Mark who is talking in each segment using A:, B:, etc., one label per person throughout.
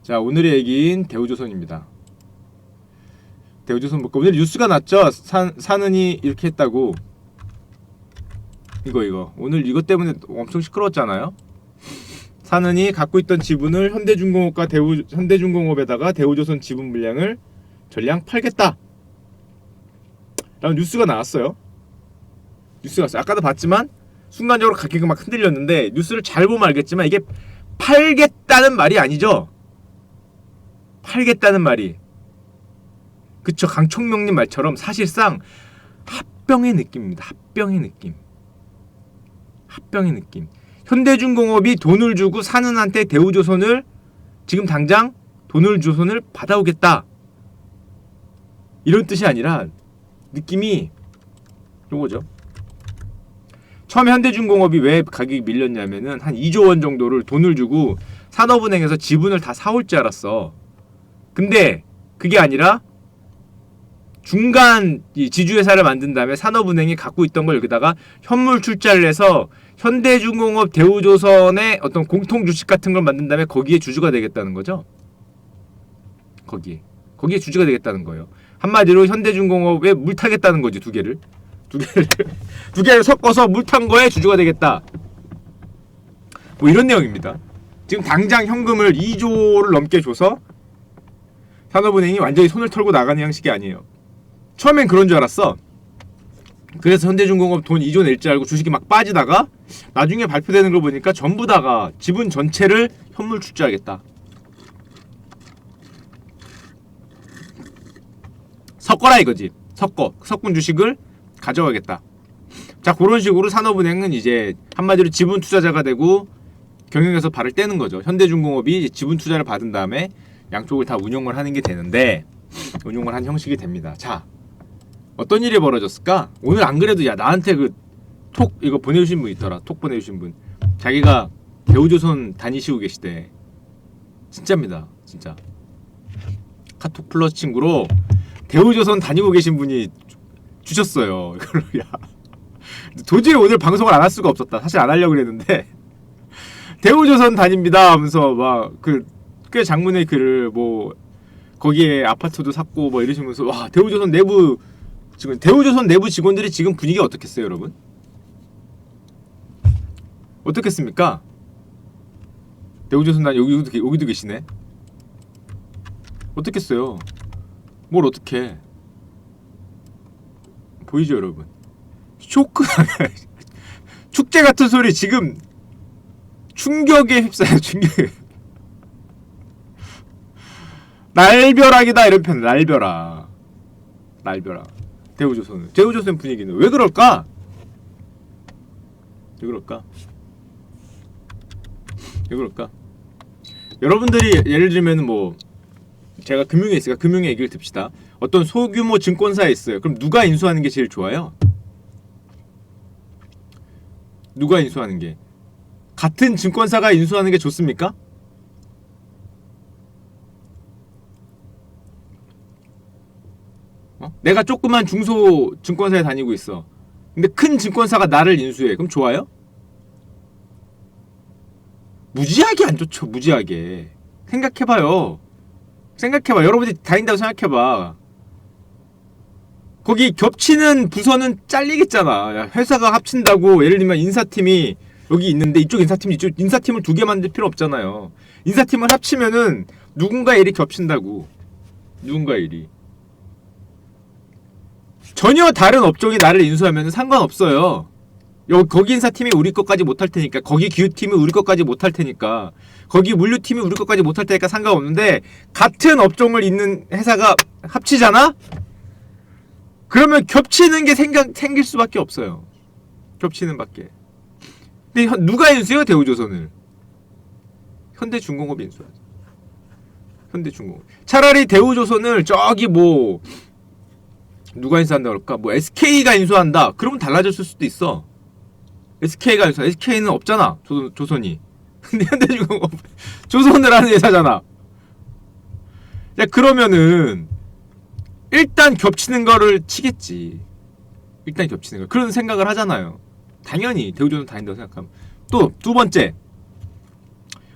A: 자, 오늘의 얘기인 대우조선입니다. 대우조선 볼까? 오늘 뉴스가 났죠? 산은이 이렇게 했다고. 이거 오늘 이것 때문에 엄청 시끄러웠잖아요. 산은이 갖고 있던 지분을 현대중공업과 현대중공업에다가 대우조선 지분 물량을 전량 팔겠다 라는 뉴스가 나왔어요. 뉴스가 나왔어요. 아까도 봤지만 순간적으로 가격이 막 흔들렸는데, 뉴스를 잘 보면 알겠지만 이게 팔겠다는 말이 아니죠. 팔겠다는 말이, 그쵸, 강총명님 말처럼 사실상 합병의 느낌입니다. 합병의 느낌. 현대중공업이 돈을 주고 산은한테 대우조선을 지금 당장 돈을 조선을 받아오겠다, 이런 뜻이 아니라 느낌이 요거죠. 처음에 현대중공업이 왜 가격이 밀렸냐면은 한 2조 원 정도를 돈을 주고 산업은행에서 지분을 다 사올 줄 알았어. 근데 그게 아니라 중간 이 지주회사를 만든 다음에 산업은행이 갖고 있던 걸 여기다가 현물 출자를 해서 현대중공업 대우조선의 어떤 공통 주식 같은 걸 만든 다음에 거기에 주주가 되겠다는 거죠. 거기에 주주가 되겠다는 거예요. 한마디로 현대중공업에 물 타겠다는 거지. 두 개를 섞어서 물 탄 거에 주주가 되겠다, 뭐 이런 내용입니다. 지금 당장 현금을 2조를 넘게 줘서 산업은행이 완전히 손을 털고 나가는 양식이 아니에요. 처음엔 그런 줄 알았어. 그래서 현대중공업 돈 2조 낼 줄 알고 주식이 막 빠지다가 나중에 발표되는 걸 보니까 전부 다가 지분 전체를 현물 출자하겠다, 섞어라 이거지. 섞은 주식을 가져가겠다. 자, 그런 식으로 산업은행은 이제 한마디로 지분 투자자가 되고 경영에서 발을 떼는 거죠. 현대중공업이 지분 투자를 받은 다음에 양쪽을 다 운용을 하는 게 되는데, 운용을 한 형식이 됩니다. 자, 어떤 일이 벌어졌을까? 오늘 안 그래도 야 나한테 그 톡 이거 보내주신 분 있더라. 톡 보내주신 분, 자기가 대우조선 다니시고 계시대. 진짜입니다, 진짜. 카톡 플러스 친구로 대우조선 다니고 계신 분이 주셨어요. 이걸로. 야, 도저히 오늘 방송을 안 할 수가 없었다. 사실 안 하려고 그랬는데 대우조선 다닙니다 하면서 막 꽤 장문의 글을 뭐 거기에 아파트도 샀고 뭐 이러시면서, 와, 대우조선 내부 직원들이 지금 분위기가 어떻겠어요, 여러분? 어떻겠습니까? 대우조선 난 여기도 계시네. 어떻겠어요? 뭘 어떻게? 보이죠, 여러분? 쇼크. 축제 같은 소리. 지금 충격에 휩싸여. 충격에. 날벼락이다 이런 편. 날벼락. 대우조선 분위기는 왜 그럴까? 여러분들이 예를 들면 뭐 제가 금융에 있으니까 금융의 얘기를 듭시다. 어떤 소규모 증권사에 있어요. 그럼 누가 인수하는 게 제일 좋아요? 누가 인수하는 게? 같은 증권사가 인수하는 게 좋습니까? 내가 조그만 중소 증권사에 다니고 있어. 근데 큰 증권사가 나를 인수해. 그럼 좋아요? 무지하게 안 좋죠. 무지하게. 생각해봐요. 여러분들이 다닌다고 생각해봐. 거기 겹치는 부서는 잘리겠잖아. 야, 회사가 합친다고 예를 들면 인사팀이 여기 있는데 이쪽 인사팀이 이쪽 인사팀을 두 개 만들 필요 없잖아요. 인사팀을 합치면은 누군가의 일이 겹친다고. 누군가의 일이. 전혀 다른 업종이 나를 인수하면 상관없어요. 거기 인사팀이 우리 것까지 못할 테니까, 거기 기후팀이 우리 것까지 못할 테니까, 거기 물류팀이 우리 것까지 못할 테니까 상관없는데, 같은 업종을 있는 회사가 합치잖아? 그러면 겹치는 게 생길 수밖에 없어요. 겹치는 밖에. 근데 누가 인수해요, 대우조선을? 현대중공업이 인수하죠. 현대중공업. 차라리 대우조선을 저기 뭐 누가 인수한다 그럴까? 뭐 SK가 인수한다. 그러면 달라졌을 수도 있어. SK가 인수. SK는 없잖아. 조선이. 근데 현대중공업 조선을 하는 회사잖아. 야, 그러면은 일단 겹치는 거를 치겠지. 일단 겹치는 거. 그런 생각을 하잖아요. 당연히 대우조선 다닌다고 생각하면. 또 두 번째,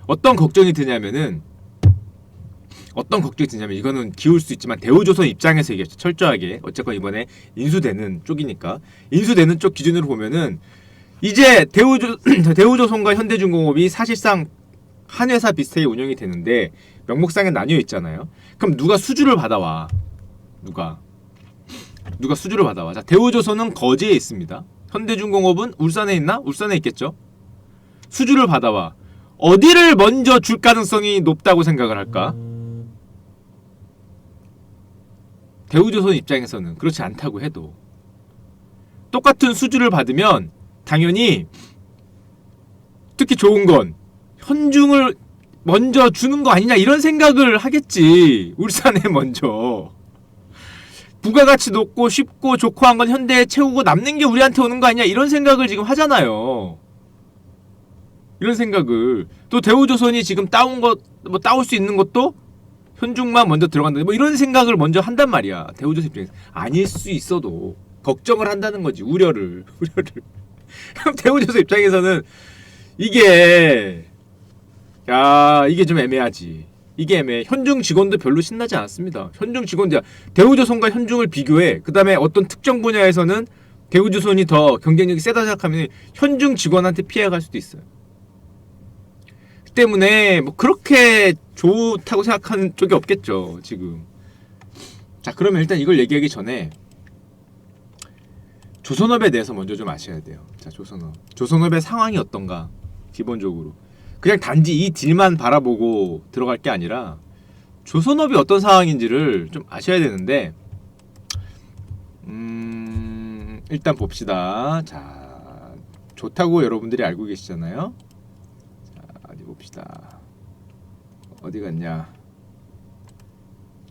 A: 어떤 걱정이 드냐면은 어떤 걱정이 드냐면 이거는 기울 수 있지만 대우조선 입장에서 얘기했죠. 철저하게. 어쨌건 이번에 인수되는 쪽이니까. 인수되는 쪽 기준으로 보면은 이제 대우조선과 현대중공업이 사실상 한 회사 비슷하게 운영이 되는데 명목상에 나뉘어 있잖아요. 그럼 누가 수주를 받아와? 누가 수주를 받아와? 자, 대우조선은 거제에 있습니다. 현대중공업은 울산에 있나? 울산에 있겠죠. 수주를 받아와. 어디를 먼저 줄 가능성이 높다고 생각을 할까? 대우조선 입장에서는 그렇지 않다고 해도 똑같은 수주를 받으면 당연히 특히 좋은 건 현중을 먼저 주는 거 아니냐 이런 생각을 하겠지. 울산에 먼저 부가가치 높고 쉽고 좋고 한 건 현대에 채우고 남는 게 우리한테 오는 거 아니냐 이런 생각을 지금 하잖아요. 이런 생각을. 또 대우조선이 지금 따온 것 뭐 따올 수 있는 것도 현중만 먼저 들어간다 뭐 이런 생각을 먼저 한단 말이야. 대우조선 입장에서 아닐 수 있어도 걱정을 한다는 거지. 우려를 대우조선 입장에서는 이게 좀 애매하지. 이게 애매해. 현중 직원도 별로 신나지 않았습니다. 현중 직원들 대우조선과 현중을 비교해. 그 다음에 어떤 특정 분야에서는 대우조선이 더 경쟁력이 세다 생각하면 현중 직원한테 피해갈 수도 있어요. 그 때문에 뭐 그렇게 좋다고 생각하는 쪽이 없겠죠 지금. 자, 그러면 일단 이걸 얘기하기 전에 조선업에 대해서 먼저 좀 아셔야 돼요. 자, 조선업의 상황이 어떤가. 기본적으로 그냥 단지 이 딜만 바라보고 들어갈 게 아니라 조선업이 어떤 상황인지를 좀 아셔야 되는데 일단 봅시다. 자, 좋다고 여러분들이 알고 계시잖아요. 자, 어디 봅시다. 어디 갔냐.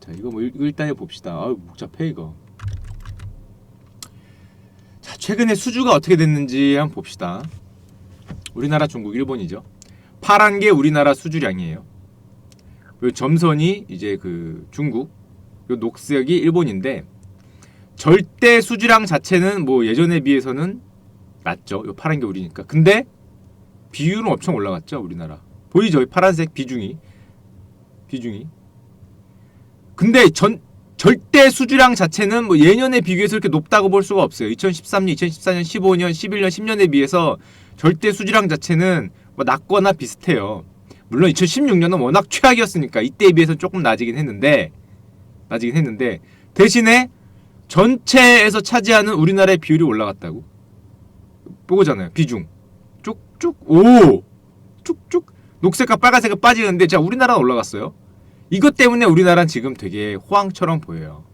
A: 자, 이거 뭐 일단 봅시다. 아유, 복잡해 이거. 자, 최근에 수주가 어떻게 됐는지 한번 봅시다. 우리나라, 중국, 일본이죠. 파란 게 우리나라 수주량이에요. 요 점선이 이제 그 중국, 요 녹색이 일본인데 절대 수주량 자체는 뭐 예전에 비해서는 낮죠. 요 파란 게 우리니까. 근데 비율은 엄청 올라갔죠, 우리나라. 보이죠? 파란색 비중이. 근데 절대 수주량 자체는 뭐 예년에 비교해서 이렇게 높다고 볼 수가 없어요. 2013년, 2014년, 15년, 11년, 10년에 비해서 절대 수주량 자체는 뭐 낮거나 비슷해요. 물론 2016년은 워낙 최악이었으니까 이때에 비해서 조금 낮이긴 했는데 대신에 전체에서 차지하는 우리나라의 비율이 올라갔다고. 보고잖아요. 비중 쭉쭉 녹색과 빨간색은 빠지는데 자, 우리나라는 올라갔어요. 이것 때문에 우리나라는 지금 되게 호황처럼 보여요.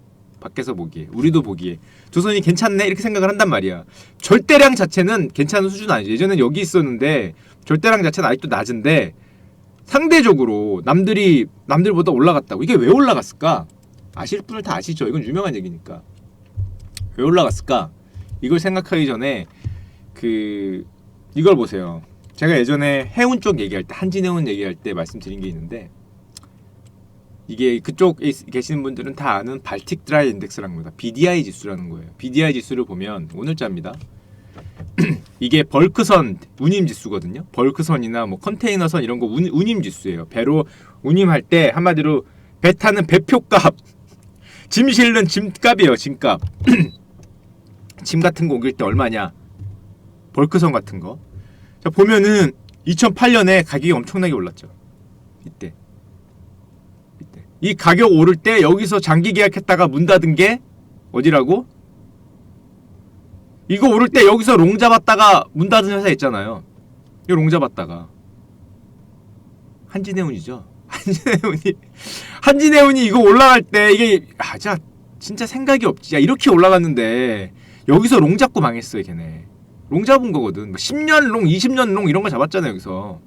A: 밖에서 보기에, 우리도 보기에 조선이 괜찮네 이렇게 생각을 한단 말이야. 절대량 자체는 괜찮은 수준은 아니죠. 예전엔 여기 있었는데 절대량 자체는 아직도 낮은데 상대적으로 남들보다 올라갔다고. 이게 왜 올라갔을까? 아실 분들 다 아시죠? 이건 유명한 얘기니까. 왜 올라갔을까? 이걸 생각하기 전에 이걸 보세요. 제가 예전에 해운 쪽 얘기할 때, 한진해운 얘기할 때 말씀드린 게 있는데 이게 그쪽에 계시는 분들은 다 아는 발틱 드라이 인덱스라는 겁니다. BDI 지수라는 거예요. BDI 지수를 보면 오늘자입니다. 이게 벌크선 운임 지수거든요. 벌크선이나 뭐 컨테이너선 이런 거 운임 지수예요. 배로 운임할 때 한마디로 배 타는 배표값, 짐 실는 짐값이에요. 짐값. 짐 같은 거 옮길 때 얼마냐. 벌크선 같은 거. 자, 보면은 2008년에 가격이 엄청나게 올랐죠. 이때. 이 가격 오를 때 여기서 장기 계약했다가 문 닫은 게 어디라고? 이거 오를 때 여기서 롱 잡았다가 문 닫은 회사 있잖아요. 이거 롱 잡았다가 한진해운이죠. 한진해운이 이거 올라갈 때 이게 진짜 생각이 없지. 야, 이렇게 올라갔는데 여기서 롱 잡고 망했어요. 걔네 롱 잡은 거거든. 10년 롱, 20년 롱 이런 거 잡았잖아요. 여기서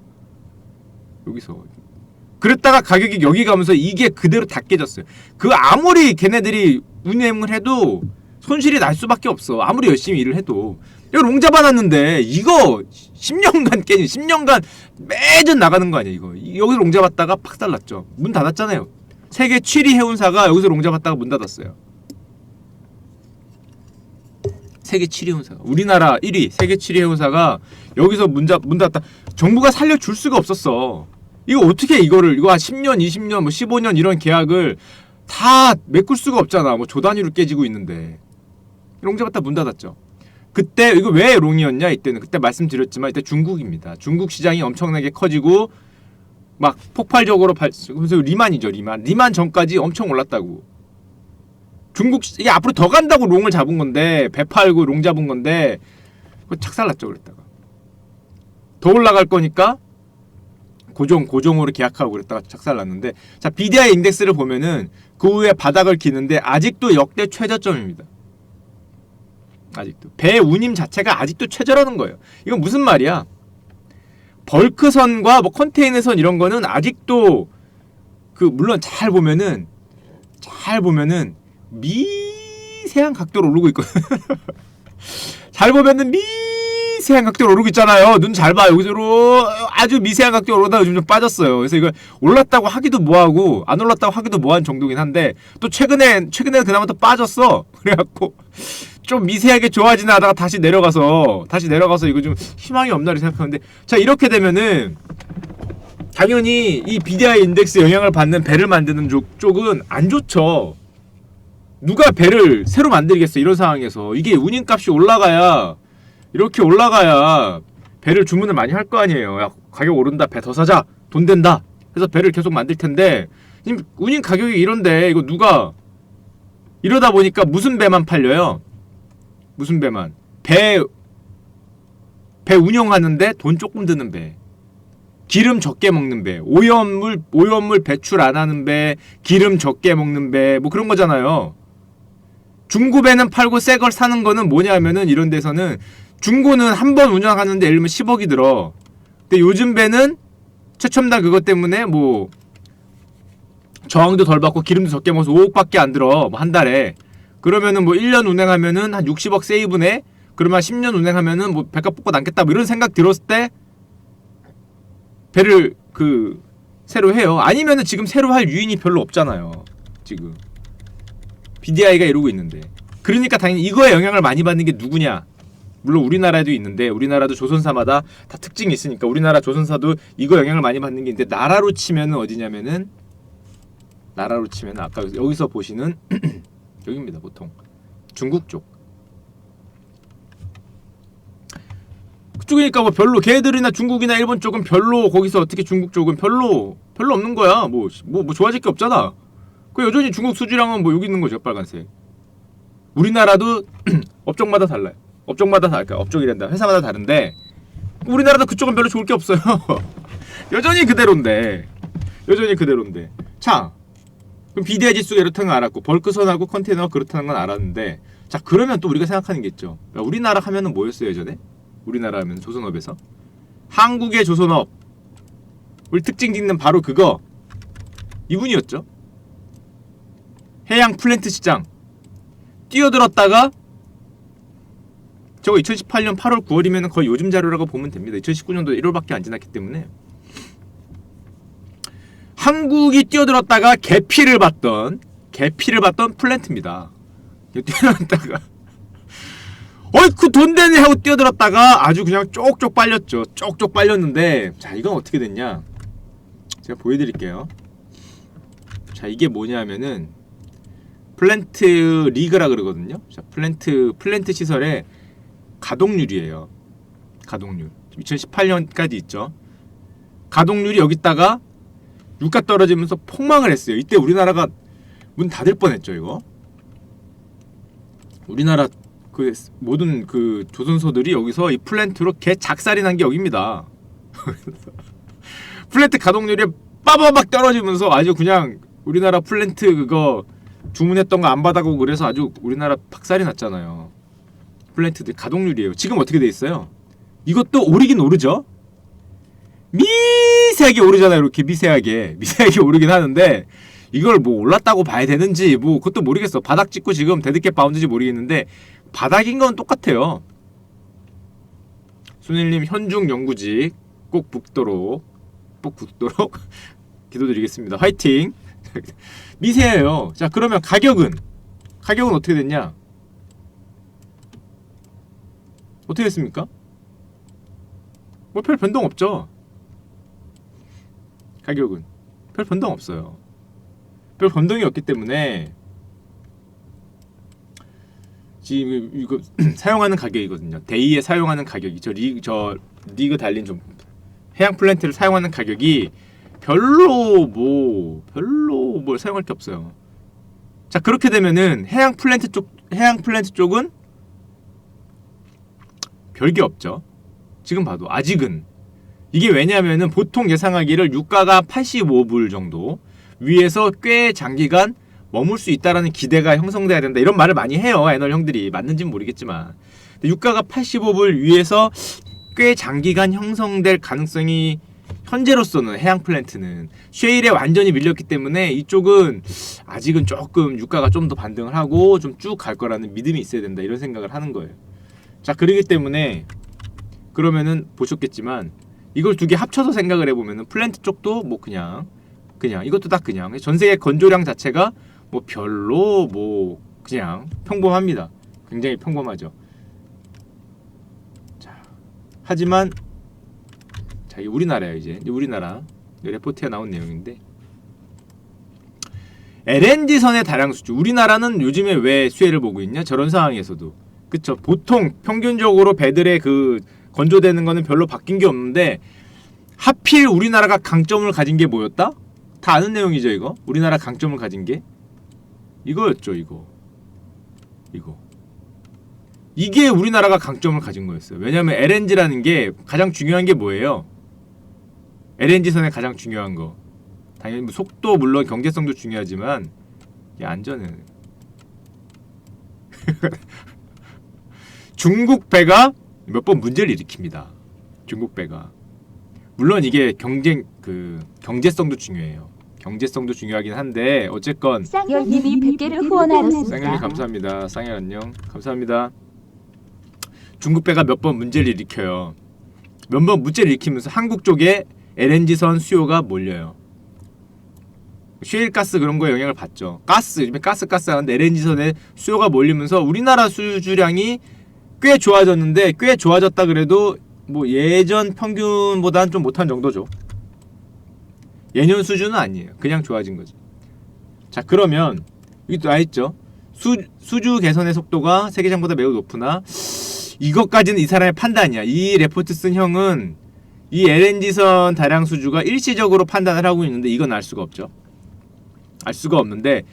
A: 그랬다가 가격이 여기 가면서 이게 그대로 다 깨졌어요. 그 아무리 걔네들이 운행을 해도 손실이 날 수밖에 없어. 아무리 열심히 일을 해도. 이거 롱 잡아놨는데 이거 10년간 깨진, 10년간 매전 나가는 거 아니야 이거. 여기서 롱 잡았다가 팍살났죠. 문 닫았잖아요. 세계 7위 해운사가 여기서 롱 잡았다가 문 닫았어요. 세계 7위 해운사가, 우리나라 1위 세계 7위 해운사가 여기서 문 닫았다. 정부가 살려줄 수가 없었어. 이거 어떻게 이거 한 10년, 20년, 뭐 15년 이런 계약을 다 메꿀 수가 없잖아. 뭐 조 단위로 깨지고 있는데. 롱잡았다 문 닫았죠. 그때 이거 왜 롱이었냐? 이때는 그때 말씀드렸지만 이때 중국입니다. 중국 시장이 엄청나게 커지고 막 폭발적으로 그래서 리만이죠. 리만 전까지 엄청 올랐다고. 중국 이게 앞으로 더 간다고 롱을 잡은 건데 배 팔고 롱 잡은 건데 그거 착살났죠. 그랬다가 더 올라갈 거니까 고종으로 계약하고 그랬다가 착살났는데, 자 BDI 인덱스를 보면은 그 후에 바닥을 기는데 아직도 역대 최저점입니다. 아직도 배 운임 자체가 아직도 최저라는 거예요. 이건 무슨 말이야? 벌크선과 뭐 컨테이너선 이런 거는 아직도 그 물론 잘 보면은 미세한 각도로 오르고 있거든. 잘 보면은 미세한 각도로 오르고 있잖아요. 눈 잘 봐. 여기서로 아주 미세한 각도로 오르다가 요즘 좀 빠졌어요. 그래서 이걸 올랐다고 하기도 뭐하고 안 올랐다고 하기도 뭐한 정도긴 한데, 또 최근에 그나마 또 빠졌어. 그래갖고 좀 미세하게 좋아지나 하다가 다시 내려가서 이거 좀 희망이 없나를 생각하는데, 자 이렇게 되면은 당연히 이 BDI 인덱스 영향을 받는 배를 만드는 쪽은 안 좋죠. 누가 배를 새로 만들겠어 이런 상황에서. 이게 운임값이 이렇게 올라가야 배를 주문을 많이 할 거 아니에요. 야 가격 오른다, 배 더 사자, 돈 된다 해서 배를 계속 만들 텐데, 지금 운임 가격이 이런데 이거 누가 이러다 보니까 무슨 배만 팔려요? 무슨 배만? 배 운영하는데 돈 조금 드는 배, 기름 적게 먹는 배, 오염물 배출 안 하는 배, 기름 적게 먹는 배, 뭐 그런 거잖아요. 중고배는 팔고 새 걸 사는 거는 뭐냐면은, 이런 데서는 중고는 한 번 운영하는데 예를 들면 10억이 들어. 근데 요즘 배는 최첨단 그것 때문에 뭐 저항도 덜 받고 기름도 적게 먹어서 5억밖에 안 들어. 뭐 한 달에. 그러면은 뭐 1년 운행하면은 한 60억 세이브네. 그러면 10년 운행하면은 뭐 배값 뽑고 남겠다. 뭐 이런 생각 들었을 때 배를 새로 해요. 아니면은 지금 새로 할 유인이 별로 없잖아요. 지금 BDI가 이러고 있는데. 그러니까 당연히 이거에 영향을 많이 받는 게 누구냐? 물론 우리나라에도 있는데, 우리나라도 조선사마다 다 특징이 있으니까 우리나라 조선사도 이거 영향을 많이 받는 게 있는데, 나라로 치면은 어디냐면은, 아까 여기서 보시는 여기입니다. 보통 중국 쪽. 그쪽이니까 뭐 별로, 걔들이나 중국이나 일본 쪽은 별로, 거기서 어떻게 중국 쪽은 별로 없는 거야. 뭐 좋아질 게 없잖아. 그 여전히 중국 수지랑은 뭐 여기 있는 거죠. 빨간색. 우리나라도 업종마다 달라요. 그러니까 업종이란다. 회사마다 다른데 우리나라도 그쪽은 별로 좋을 게 없어요. 여전히 그대로인데. 자, 그럼 BDI 지수가 이렇다는 건 알았고, 벌크선하고 컨테이너가 그렇다는 건 알았는데, 자 그러면 또 우리가 생각하는 게 있죠. 우리나라 하면은 뭐였어요 예전에? 우리나라 하면 조선업에서 한국의 조선업 우리 특징 짓는 바로 그거 이분이었죠. 해양 플랜트 시장 뛰어들었다가, 저거 2018년 8월 9월이면 거의 요즘 자료라고 보면 됩니다. 2019년도 1월밖에 안 지났기 때문에. 한국이 뛰어들었다가 개피를 받던 플랜트입니다. 뛰어들었다가 그 돈 되네 하고 뛰어들었다가 아주 그냥 쪽쪽 빨렸죠. 쪽쪽 빨렸는데, 자 이건 어떻게 됐냐, 제가 보여드릴게요. 자 이게 뭐냐면은 플랜트 리그라 그러거든요. 자 플랜트 시설의 가동률이에요. 가동률 2018년까지 있죠. 가동률이 여기다가 유가 떨어지면서 폭망을 했어요. 이때 우리나라가 문 닫을 뻔했죠. 이거 우리나라 그 모든 그 조선소들이 여기서 이 플랜트로 개 작살이 난 게 여기입니다. 플랜트 가동률이 빠바박 떨어지면서 아주 그냥 우리나라 플랜트 그거 주문했던 거 안 받아가고 그래서 아주 우리나라 박살이 났잖아요. 플랜트들 가동률이에요. 지금 어떻게 돼 있어요? 이것도 오르긴 오르죠. 미세하게 오르잖아요. 이렇게 미세하게 오르긴 하는데, 이걸 뭐 올랐다고 봐야 되는지 뭐 그것도 모르겠어. 바닥 찍고 지금 데드캣 바운드인지 모르겠는데, 바닥인 건 똑같아요. 순일님 현중 연구직 꼭 붙도록 기도드리겠습니다. 화이팅. 미세해요. 자 그러면 가격은 어떻게 됐냐? 어떻게 됐습니까? 뭐 별 변동 없죠. 가격은 별 변동 없어요. 별 변동이 없기 때문에 지금 이거 사용하는 가격이거든요. 데이에 사용하는 가격이 저 리그 달린 좀 해양 플랜트를 사용하는 가격이 별로 뭘 사용할 게 없어요. 자, 그렇게 되면은 해양 플랜트 쪽은 별게 없죠. 지금 봐도 아직은 이게 왜냐면은 보통 예상하기를 유가가 85불 정도 위에서 꽤 장기간 머물 수 있다라는 기대가 형성돼야 된다 이런 말을 많이 해요. 애널 형들이 맞는지는 모르겠지만 근데 유가가 85불 위에서 꽤 장기간 형성될 가능성이 현재로서는 해양 플랜트는 쉐일에 완전히 밀렸기 때문에 이쪽은 아직은 조금 유가가 좀 더 반등을 하고 좀 쭉 갈 거라는 믿음이 있어야 된다 이런 생각을 하는 거예요. 자, 그러기 때문에 그러면은 보셨겠지만 이걸 두 개 합쳐서 생각을 해보면은 플랜트 쪽도 뭐 그냥 이것도 다 그냥 전 세계 건조량 자체가 뭐 별로 뭐 그냥 평범합니다. 굉장히 평범하죠. 자, 하지만 자, 이게 우리나라예요. 이제 우리나라 레포트에 나온 내용인데 LNG선의 다량 수주. 우리나라는 요즘에 왜 수혜를 보고 있냐? 저런 상황에서도 그쵸. 보통 평균적으로 배들의 그 건조되는 거는 별로 바뀐 게 없는데 하필 우리나라가 강점을 가진 게 뭐였다? 다 아는 내용이죠. 이거 우리나라 강점을 가진 게 이거였죠. 이게 우리나라가 강점을 가진 거였어요. 왜냐하면 LNG라는 게 가장 중요한 게 뭐예요? LNG선의 가장 중요한 거 당연히 뭐 속도 물론 경제성도 중요하지만 안전은 중국 배가 몇 번 문제를 일으킵니다. 중국 배가 물론 이게 경제성도 중요해요. 경제성도 중요하긴 한데 어쨌건
B: 쌍열님이 100개를 후원하셨습니다.
A: 쌍열님 감사합니다. 쌍열 안녕 감사합니다. 중국 배가 몇 번 문제를 일으켜요. 몇 번 문제를 일으키면서 한국 쪽에 LNG선 수요가 몰려요. 셰일가스 그런 거에 영향을 받죠. 요즘에 가스 하는데 LNG선에 수요가 몰리면서 우리나라 수주량이 꽤 좋아졌는데 꽤 좋아졌다 그래도 뭐 예전 평균보다는 좀 못한 정도죠. 예년 수준은 아니에요. 그냥 좋아진 거죠. 자, 그러면 여기 또 나있죠. 수주 개선의 속도가 세계장보다 매우 높으나 이것까지는 이 사람의 판단이야. 이 레포트 쓴 형은 이 LNG선 다량 수주가 일시적으로 판단을 하고 있는데 이건 알 수가 없죠. 알 수가 없는데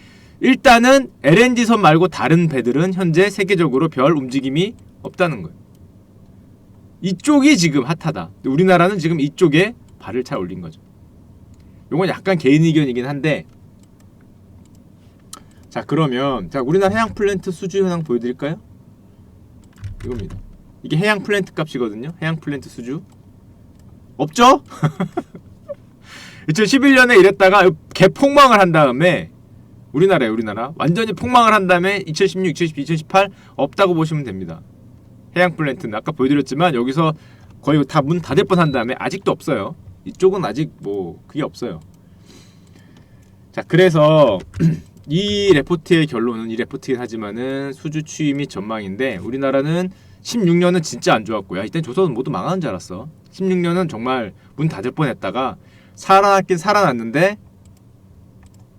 A: 일단은 LNG선 말고 다른 배들은 현재 세계적으로 별 움직임이 없다는 거예요. 이쪽이 지금 핫하다. 우리나라는 지금 이쪽에 발을 차 올린 거죠. 요건 약간 개인 의견이긴 한데 자, 그러면 우리나라 해양 플랜트 수주 현황 보여드릴까요? 이겁니다. 이게 해양 플랜트 값이거든요. 해양 플랜트 수주 없죠? 2011년에 이랬다가 개폭망을 한 다음에 우리나라 완전히 폭망을 한 다음에 2016, 2017, 2018 없다고 보시면 됩니다. 해양 플랜트는 아까 보여드렸지만 여기서 거의 다 문 닫을 뻔한 다음에 아직도 없어요. 이쪽은 아직 뭐 그게 없어요. 자, 그래서 이 레포트의 결론은 이 레포트긴 하지만은 수주 추이 및 전망인데 우리나라는 16년은 진짜 안 좋았고요. 이때 조선은 모두 망하는 줄 알았어. 16년은 정말 문 닫을 뻔했다가 살아났긴 살아났는데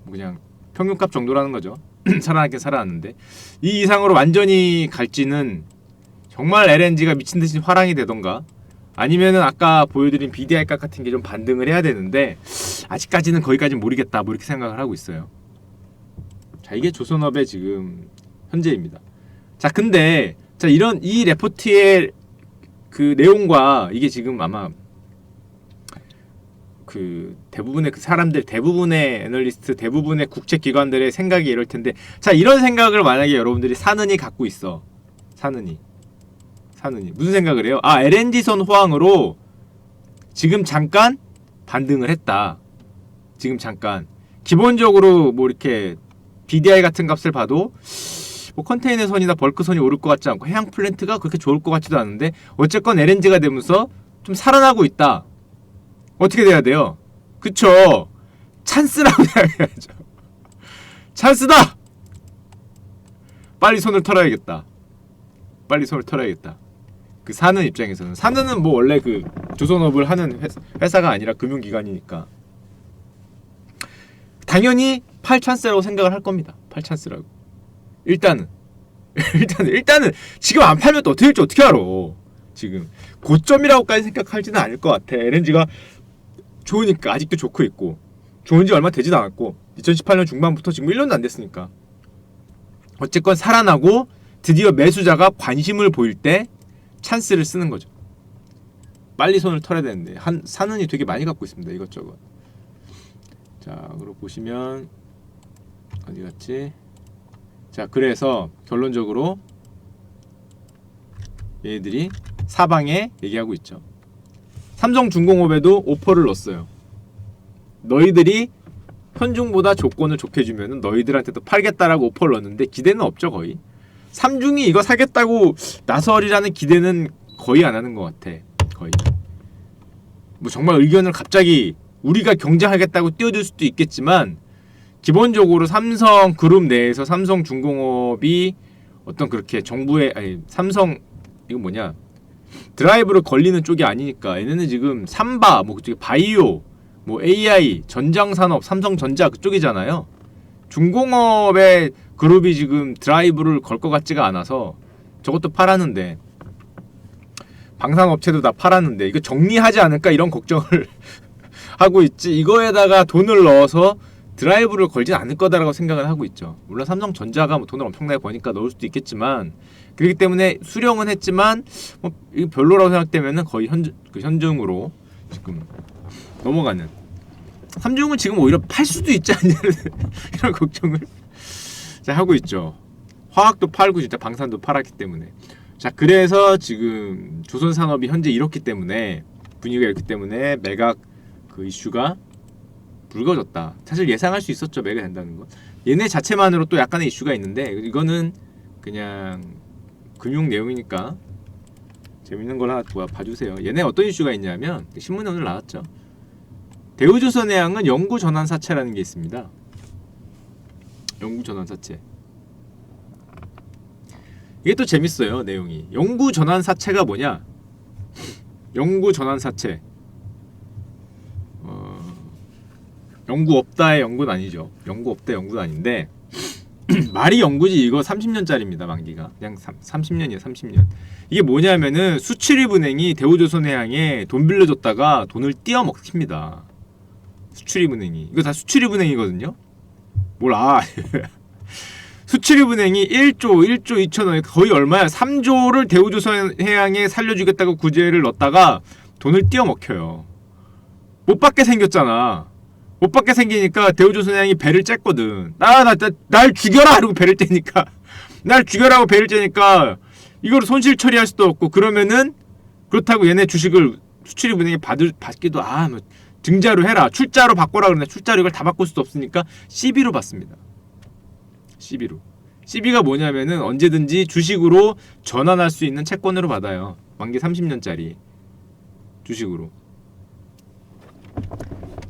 A: 그냥 평균값 정도라는 거죠. 살아났긴 살아났는데 이 이상으로 완전히 갈지는 정말 LNG가 미친듯이 화랑이 되던가 아니면은 아까 보여드린 BDI 값 같은 게 좀 반등을 해야 되는데 아직까지는 거기까지는 모르겠다 뭐 이렇게 생각을 하고 있어요. 자, 이게 조선업의 지금 현재입니다. 자, 근데 자, 이런 이 레포트의 그 내용과 이게 지금 아마 그 대부분의 그 사람들, 대부분의 애널리스트, 대부분의 국제 기관들의 생각이 이럴 텐데 자, 이런 생각을 만약에 여러분들이 사느니 갖고 있어. 사느니 무슨 생각을 해요? 아, LNG선 호황으로 지금 잠깐 반등을 했다. 지금 잠깐 기본적으로 뭐 이렇게 BDI 같은 값을 봐도 뭐 컨테이너 선이나 벌크 선이 오를 것 같지 않고 해양 플랜트가 그렇게 좋을 것 같지도 않은데 어쨌건 LNG가 되면서 좀 살아나고 있다. 어떻게 돼야 돼요? 그쵸? 찬스라고 생각해야죠. 찬스다! 빨리 손을 털어야겠다. 그 사는 입장에서는 사는은 뭐 원래 그 조선업을 하는 회사가 아니라 금융기관이니까 당연히 팔 찬스라고 생각을 할 겁니다. 팔 찬스라고. 일단은 일단은 지금 안 팔면 또 어떻게 될지 어떻게 알아. 지금 고점이라고까지 생각하지는 않을 것 같아. LNG가 좋으니까 아직도 좋고 있고, 좋은 지 얼마 되지도 않았고 2018년 중반부터 지금 1년도 안 됐으니까 어쨌건 살아나고 드디어 매수자가 관심을 보일 때 찬스를 쓰는 거죠. 빨리 손을 털어야 되는데 사는이 되게 많이 갖고 있습니다. 이것저것. 자, 그리고 보시면 어디 갔지? 자, 그래서 결론적으로 얘들이 사방에 얘기하고 있죠. 삼성중공업에도 오퍼를 넣었어요. 너희들이 현중보다 조건을 좋게 주면은 너희들한테도 팔겠다라고 오퍼를 넣었는데 기대는 없죠. 거의 삼중이 이거 사겠다고 나설이라는 기대는 거의 안 하는 것 같아. 거의 뭐 정말 의견을 갑자기 우리가 경쟁하겠다고 띄워줄 수도 있겠지만, 기본적으로 삼성그룹 내에서 삼성중공업이 어떤 그렇게 정부의, 아니 삼성 이거 뭐냐, 드라이브를 걸리는 쪽이 아니니까 얘네는 지금 삼바, 뭐 그쪽에 바이오, 뭐 AI, 전장산업, 삼성전자 그쪽이잖아요. 중공업의 그룹이 지금 드라이브를 걸 것 같지가 않아서 저것도 팔았는데, 방산업체도 다 팔았는데 이거 정리하지 않을까 이런 걱정을 하고 있지, 이거에다가 돈을 넣어서 드라이브를 걸진 않을 거다라고 생각을 하고 있죠. 물론 삼성전자가 뭐 돈을 엄청나게 버니까 넣을 수도 있겠지만, 그렇기 때문에 수령은 했지만 뭐 이거 별로라고 생각되면은 거의 현중으로 지금 넘어가는. 삼중은 지금 오히려 팔 수도 있지 않냐는 이런 걱정을 자, 하고 있죠. 화학도 팔고 진짜 방산도 팔았기 때문에. 자, 그래서 지금 조선산업이 현재 이렇기 때문에, 분위기가 이렇기 때문에 매각 그 이슈가 불거졌다. 사실 예상할 수 있었죠, 매각 된다는 거. 얘네 자체만으로 또 약간의 이슈가 있는데 이거는 그냥 금융 내용이니까 재밌는 걸 하나 봐주세요. 얘네 어떤 이슈가 있냐면, 신문에 오늘 나왔죠. 대우조선해양은 영구전환사채라는 게 있습니다. 영구전환사채. 이게 또 재밌어요, 내용이. 영구전환사채가 뭐냐? 영구전환사채. 영구 없다의 영구는 아니죠. 영구 없다 영구는 아닌데 말이 영구지. 이거 30년짜리입니다. 만기가 그냥 30년이에요. 30년. 이게 뭐냐면은 수출입은행이 대우조선해양에 돈 빌려줬다가 돈을 띄어먹힙니다. 수출입은행이. 이거 다 수출입은행이거든요. 몰라. 수출입은행이 1조 2천원, 거의 얼마야? 3조를 대우조선해양에 살려주겠다고 구제를 넣었다가 돈을 띄어먹혀요. 못 받게 생겼잖아. 못 받게 생기니까 대우조선해양이 배를 쬐거든. 날 죽여라! 이러고 배를 쬐니까, 날 죽여라고 배를 쬐니까 이걸 손실 처리할 수도 없고, 그러면은 그렇다고 얘네 주식을 수출입은행이 받기도, 뭐 증자로 해라, 출자로 바꿔라 그러는데 출자로 이걸 다 바꿀 수도 없으니까 CB로 받습니다. CB로. CB가 뭐냐면은 언제든지 주식으로 전환할 수 있는 채권으로 받아요. 만기 30년짜리 주식으로.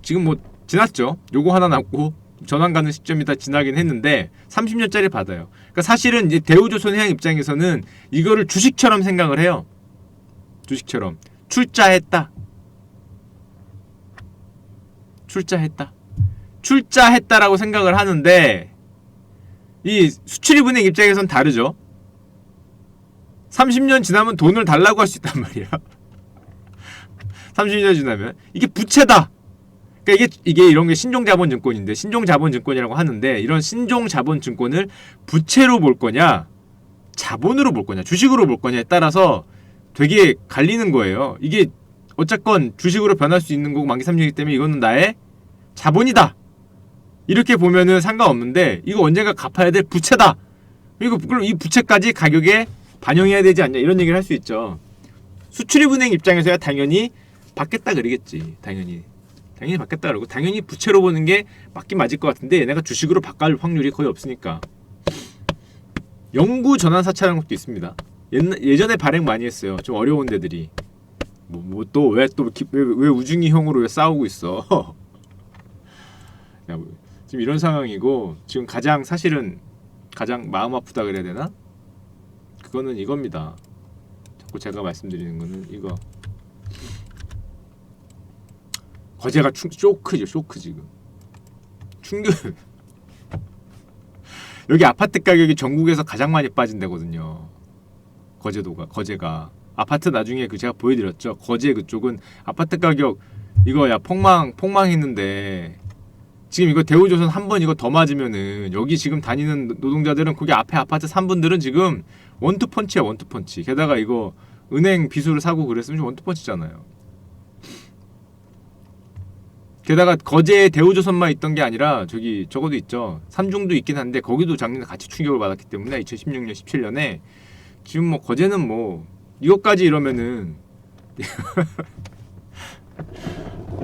A: 지금 뭐 지났죠. 요거 하나 남고 전환 가능 시점이 다 지나긴 했는데 30년짜리 받아요. 그러니까 사실은 이제 대우조선해양 입장에서는 이거를 주식처럼 생각을 해요. 주식처럼. 출자했다라고 생각을 하는데, 이 수출입은행 입장에선 다르죠. 30년 지나면 돈을 달라고 할 수 있단 말이야. 30년 지나면 이게 부채다. 그러니까 이게 이런 게 신종자본증권인데, 신종자본증권이라고 하는데, 이런 신종자본증권을 부채로 볼 거냐, 자본으로 볼 거냐, 주식으로 볼 거냐에 따라서 되게 갈리는 거예요. 이게 어쨌건 주식으로 변할 수 있는 거고 만기 30년이기 때문에 이거는 나의 자본이다, 이렇게 보면은 상관없는데, 이거 언젠가 갚아야 될 부채다. 그럼 이 부채까지 가격에 반영해야 되지 않냐, 이런 얘기를 할 수 있죠. 수출입은행 입장에서야 당연히 받겠다 그러겠지. 당연히 받겠다 그러고, 당연히 부채로 보는 게 맞긴 맞을 것 같은데, 얘네가 주식으로 바꿀 확률이 거의 없으니까. 영구전환사채라는 것도 있습니다. 예전에 발행 많이 했어요. 좀 어려운 데들이. 왜 우중이형으로 왜 싸우고 있어? 야, 지금 이런 상황이고, 지금 사실은 가장 마음 아프다 그래야 되나? 그거는 이겁니다. 자꾸 제가 말씀드리는 거는 이거. 거제가 쇼크죠. 쇼크 지금. 충격. 여기 아파트 가격이 전국에서 가장 많이 빠진 데거든요. 거제가 아파트 나중에 그 제가 보여드렸죠. 거제 그쪽은 아파트 가격 이거 야 폭망했는데 지금 이거 대우조선 한 번 이거 더 맞으면은 여기 지금 다니는 노동자들은 거기 앞에 아파트 산 분들은 지금 원투펀치야 원투펀치. 게다가 이거 은행 비수를 사고 그랬으면 원투펀치잖아요. 게다가 거제에 대우조선만 있던 게 아니라 저기 저거도 있죠. 삼중도 있긴 한데 거기도 작년에 같이 충격을 받았기 때문에 2016년 17년에 지금 뭐 거제는 뭐 이것까지 이러면은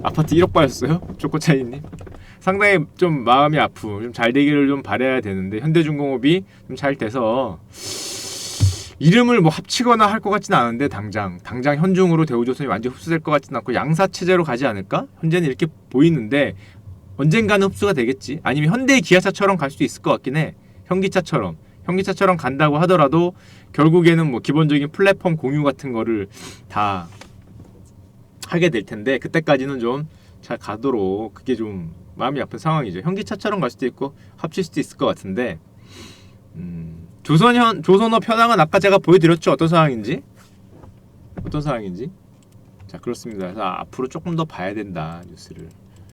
A: 아파트 1억 받았어요? 초코차이님 상당히 좀 마음이 아프. 좀 잘 되기를 좀 바라야 되는데 현대중공업이 좀 잘 돼서 이름을 뭐 합치거나 할 것 같지는 않은데 당장 현중으로 대우조선이 완전 흡수될 것 같지는 않고 양사 체제로 가지 않을까? 현재는 이렇게 보이는데 언젠가는 흡수가 되겠지. 아니면 현대 기아차처럼 갈 수도 있을 것 같긴 해. 현기차처럼 간다고 하더라도 결국에는 뭐 기본적인 플랫폼 공유 같은 거를 다 하게 될 텐데 그때까지는 좀 잘 가도록 그게 좀 마음이 아픈 상황이죠. 현기차처럼 갈 수도 있고 합칠 수도 있을 것 같은데 조선업 현황은 아까 제가 보여드렸죠. 어떤 상황인지. 자 그렇습니다. 그래서 앞으로 조금 더 봐야 된다 뉴스를.